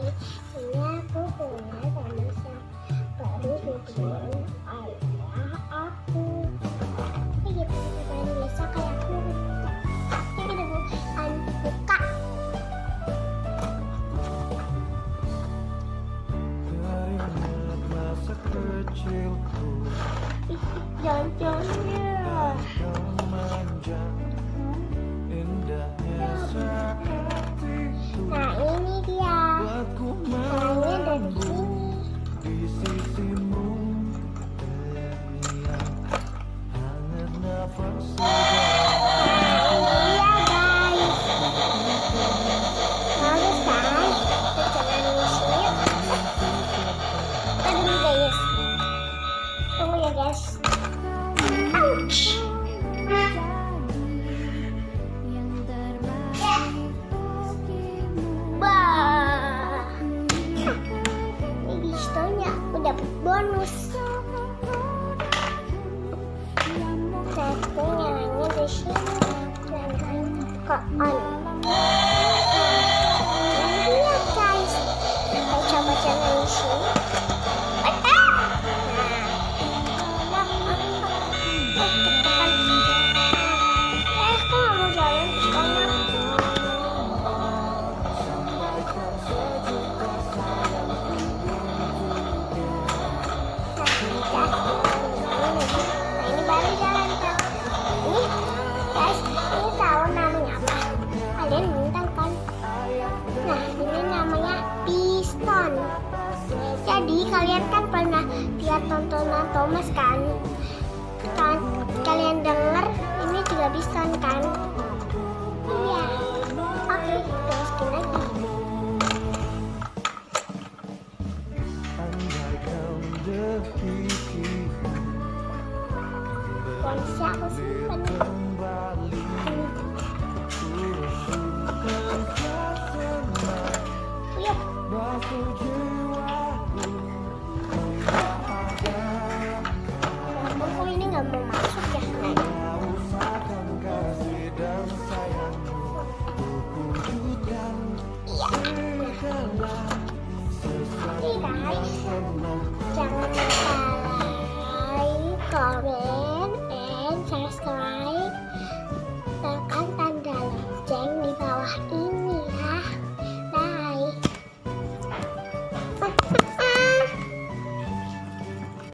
Ini aku punya Thanos yang baru dibikin oleh aku. Begitu kan bisa kayak aku. Ini kita bukan buka. Teringat masa kecilku, Jangan-jangan. kau manja, indahnya saat itu. Nah ini dia. Buatku Orangnya dari menunggu sini. di sisimu, terngiang hangat nafas Iya guys. Bagus kan? Kita jalan di sini. Kita dulu guys. Tunggu ya guys. Ouch. Bah. Ini distonya aku dapat bonus. Tapi nyalanya di sini. Dan kok on. Lihat guys. Kita coba jalan di sini. Ini baru jalan kan. Ini guys, ini tahu namanya apa? Kalian bintang kan? Nah, ini namanya piston. Jadi kalian kan pernah lihat tontonan Thomas kan? Kalian denger ini juga piston kan? Iya. Oke.